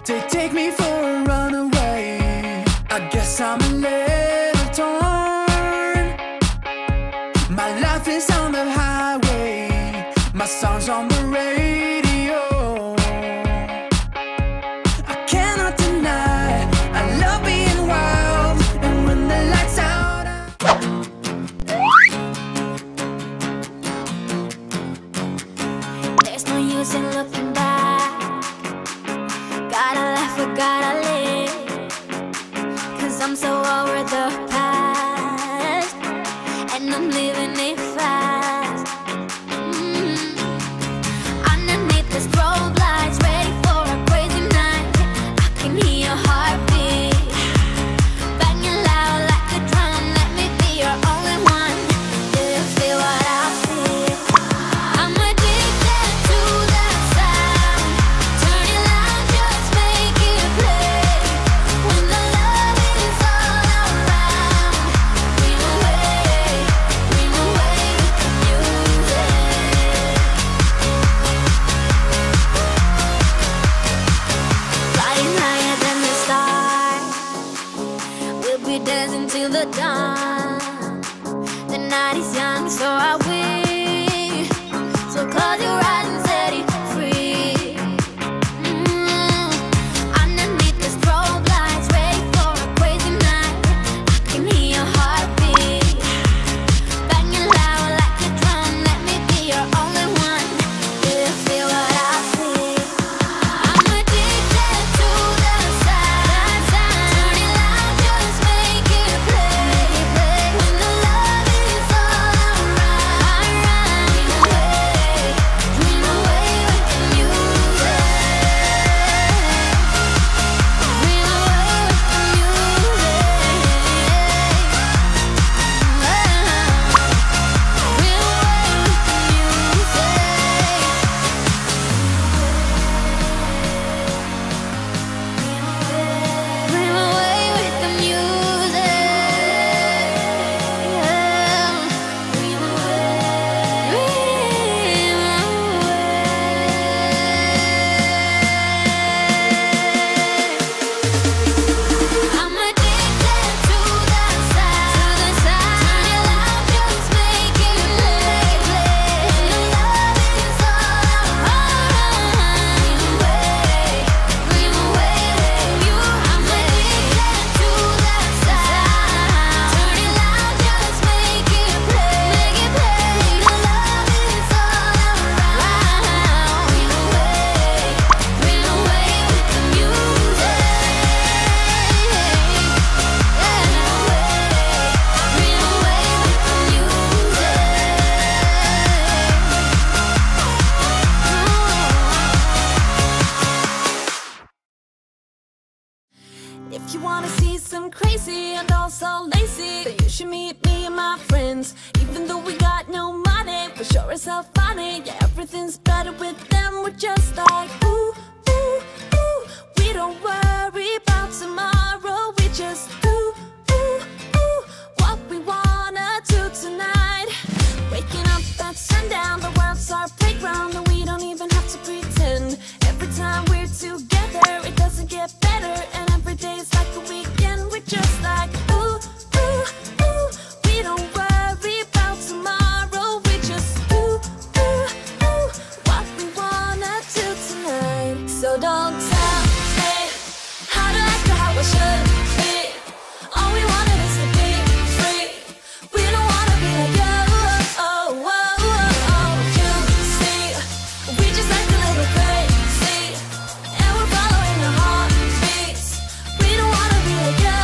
They take me for a runaway. I guess I'm a little torn. My life is on the highway, my song's on the radio. I cannot deny I love being wild, and when the lights out there's no use in looking back. Gotta laugh, I gotta live, 'cause I'm so over the past, and I'm living it fast. Underneath the strobe lights, ready for a crazy night, I can hear your heartbeat banging loud like a drum. Let me be your only one. Do you feel what I feel? I'm addicted to that sound. Turn it loud, just make it play. When the love is all around, dream away with the music. Flying higher than the stars, we'll be dancing till the dawn. The night is young, so are we. So close your eyes and set it free. Underneath the strobe lights, ready for a crazy night, I can hear your heartbeat banging loud like a drum. Let me be your only one. Do you feel what I feel? I'm addicted to the sound. Turn it loud, just make it play. When the love is all around, dream away with the music. Dream away with the music. Dream away with the music. Dream away with the music. Dream I'm addicted to that sound. Turn it loud, just make it play. When the love is all around, dream away with you. I'm addicted to that sound. Turn it loud, just make it play. When the love is all around, dream away with the music. If you wanna see some crazy and also lazy, then you should meet me and my friends. Even though we got no money, for sure it's so funny. Yeah, everything's better with them. We're just like ooh, ooh, ooh. We don't worry about tomorrow. We just ooh, ooh, ooh. What we wanna do tonight. Waking up at sundown, the world's our playground, and we don't even have to pretend. Every time we're together, it doesn't get better, and every day's like a weekend. We're just like ooh, ooh, ooh. We don't worry about tomorrow. We just ooh, ooh, ooh. What we wanna do tonight. So don't tell me how to act or how I should be. All we wanted is to be free. We don't wanna be like you. You see, we just act a little crazy, and we're following our heartbeats. We don't wanna be like you.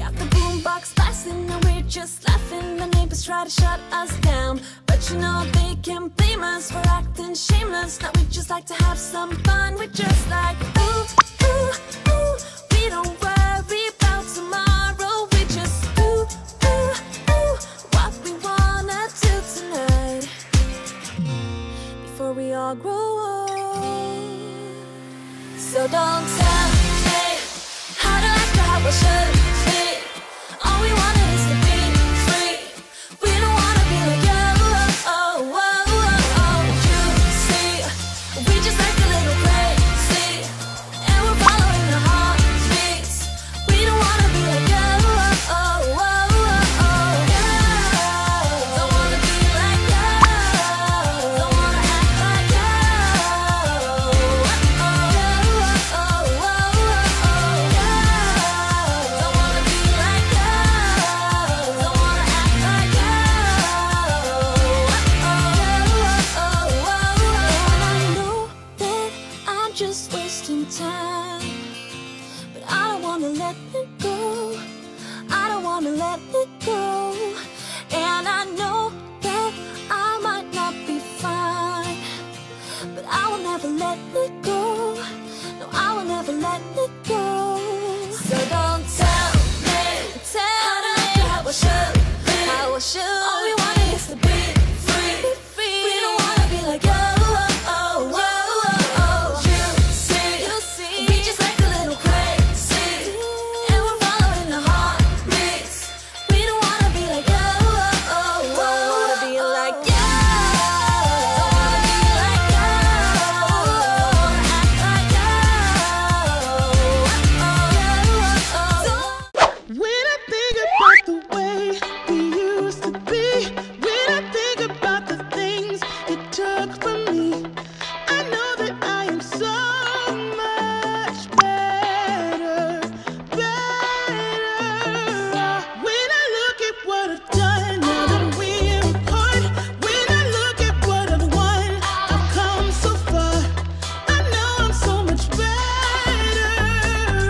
Got the boombox blasting and we're just laughing. The neighbors try to shut us down, but you know they can't blame us for acting shameless. Now we just like to have some fun. We're just like ooh, ooh, ooh. We don't worry about tomorrow. We just ooh, ooh, ooh. What we wanna do tonight, before we all grow old. So don't tell me how to act or how I should be. All we wanted is to be free. We don't wanna be like you. You see, let it go. No, I will never let it go. So don't tell me how I should live. How I should. All we want is to be free. We don't wanna be like you. You see, we just like a little crazy, and we're following the heartbeats. We don't wanna be like you. Don't wanna be like you. Don't wanna be like you. Act like you. When I think about the way we used to be, when I think about the things it took from me, I know that I am so much better, better. When I look at what I've done, now that we're apart, when I look at what I've won, I've come so far. I know I'm so much better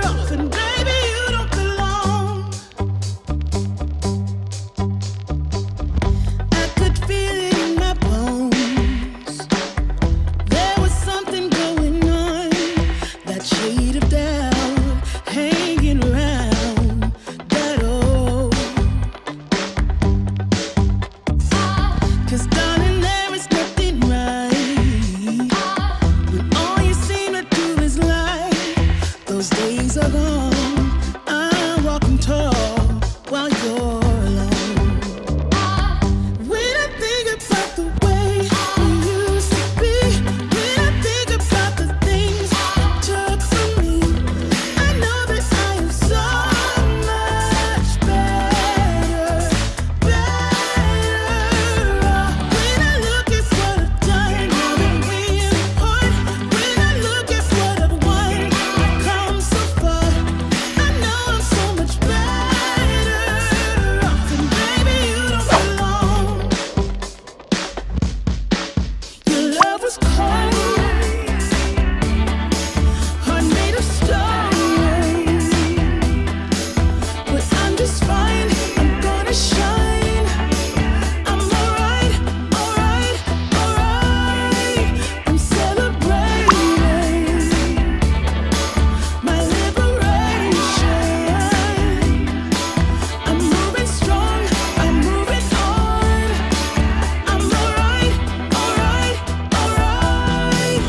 off, and baby, you don't belong. I could feel it in my bones. There was something going on, that shade of doubt hanging around that old. 'Cause darling, there is nothing right when all you seem to do is lie. Those days are gone. I'm walking tall while you're alone. When I think about the way we used to be, when I think about the things it took from me, I know that I am so much better, better. When I look at what I've done, now that we're apart, when I look at what I've won, I've come so far. I know I'm so much better off, and baby, you don't belong. Your love was cold, heart made of stone, but I'm just fine. I'm gonna shine. I'm alright, alright, alright. I'm celebrating my liberation. I'm moving strong, I'm moving on. I'm alright, alright, alright.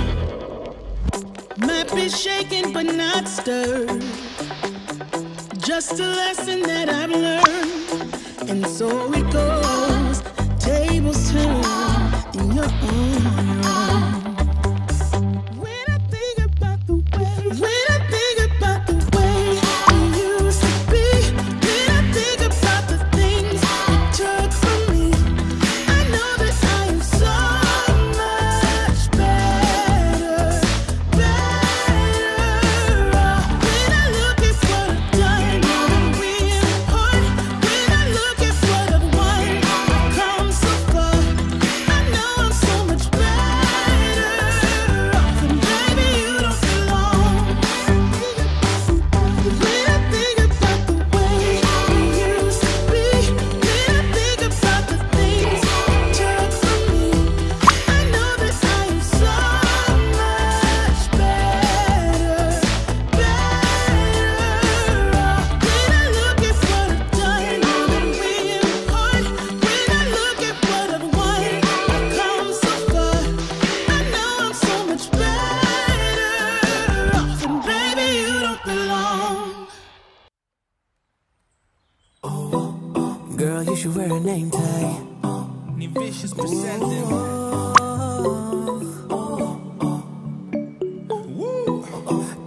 Might be shaken but not stirred. Just a lesson that I've learned. And so it goes. Tables turn and you're on your own. When I think about the way, when I think about the way we used to be, when I think about the things it took from me, I know that I am so much better, better. When I look at what I've done, now that we're apart, when I look at what I've won, I've come so far. I know I'm so much better off, and baby, you don't belong. When I think about the way we used to be, when I think about the things it took from me, I know that I am so much better, better off. When I look at what I've done, now that we're apart, when I look at what I've won, I've come so far. I know I'm so much better off, and baby, you don't belong. Girl, you should wear a name tag. Vicious presenting.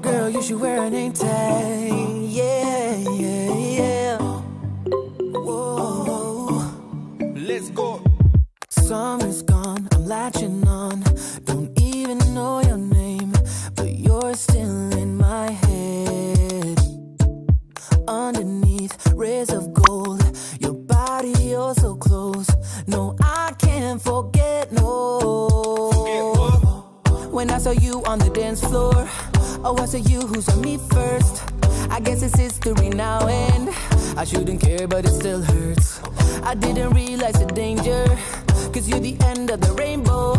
Girl, you should wear a name tag. Yeah, yeah, yeah. Whoa. Let's go. Summer's gone, I'm latching on. Don't even know your name, but you're still in my head. Underneath rays of gold, your body oh so close. No, I can't forget, no. When I saw you on the dance floor, oh, I saw you who saw me first. I guess it's history now, and I shouldn't care, but it still hurts. I didn't realize the danger, 'cause you're the end of the rainbow.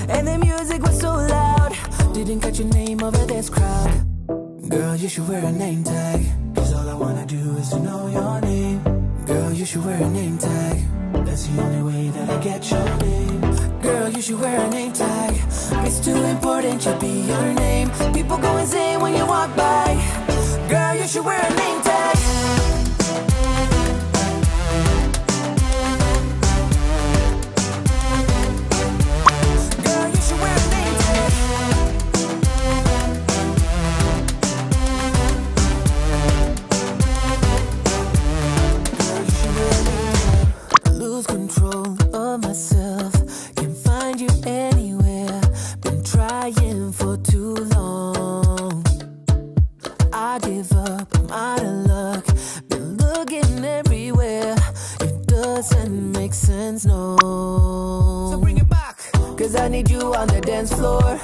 And the music was so loud, Didn't catch your name over this crowd. Girl, you should wear a name tag, 'cause all I wanna do is to know your name. Girl, you should wear a name tag. That's the only way that I get your name. Girl, you should wear a name tag. It's too important to be your name. People go insane when you walk by. Girl, you should wear a name tag. Girl, you should wear a name tag. Girl, you should wear a name tag. Lose control of myself. Can't find you anywhere. Been trying for too long. I give up, I'm out of luck. Been looking everywhere. It doesn't make sense, no. So bring it back, 'cause I need you on the dance floor.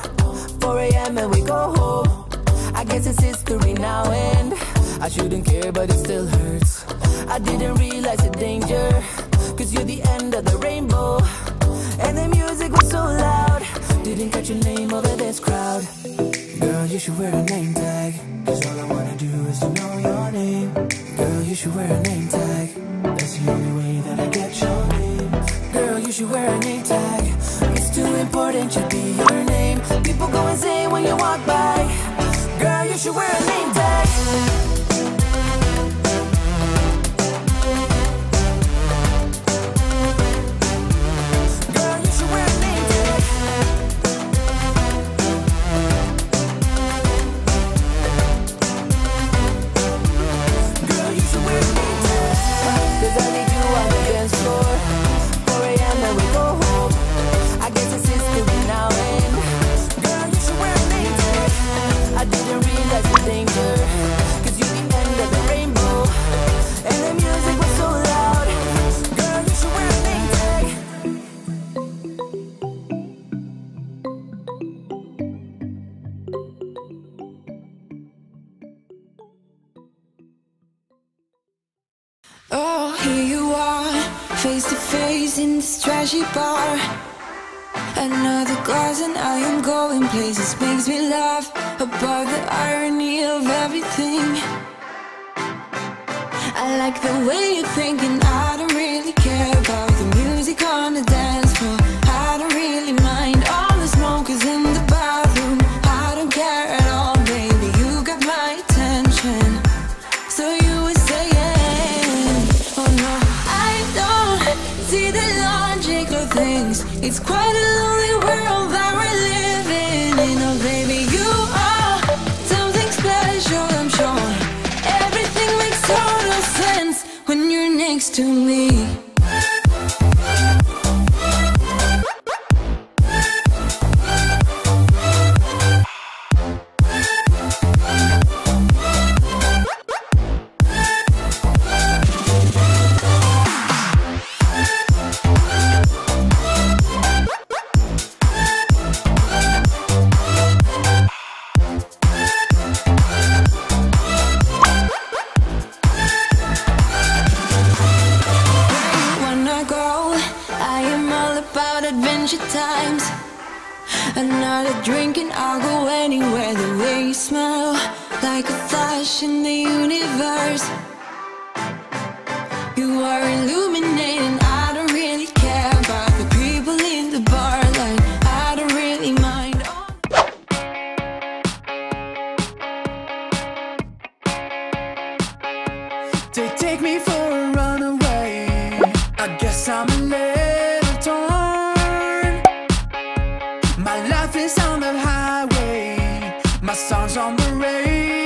4 a.m. and we go home. I guess it's history now, and I shouldn't care, but it still hurts. I didn't realize the danger, 'cause you're the end of the rainbow. And the music was so loud. Didn't catch your name over this crowd. Girl, you should wear a name tag, 'cause all I wanna do is to know your name. Girl, you should wear a name tag. That's the only way that I get your name. Girl, you should wear a name tag. It's too important to be your name. People go insane when you walk by. Girl, you should wear a name tag. Girl, you should wear a name tag. Girl, you should wear a name tag. 'Cause I need you on the dance floor. 4 a.m. and we go home. I guess it's history now, and girl, you should wear a name tag. I didn't realize the danger, 'cause you're the end of the rainbow. And the music was so loud. Girl, you should wear a name tag. Oh, here you are, face to face in this trashy bar. Another glass and I am going places. Makes me laugh about the irony of everything. I like the way you're thinking. I don't really care about the music on the dance floor. I don't really mind all the smokers in the bathroom. I don't care at all, baby, you got my attention. So you were saying, oh no, I don't see the logic of things. It's quite a lonely world that we're living in. Oh baby, you are something special, I'm sure. Everything makes total sense when you're next to me. Times another drink and I'll go anywhere. The way you smell, like a flash in the universe. You are illuminating. I don't really care about the people in the bar. Like I don't really mind. They take me for a runaway. I guess I'm a little torn. My life is on the highway. My song's on the radio.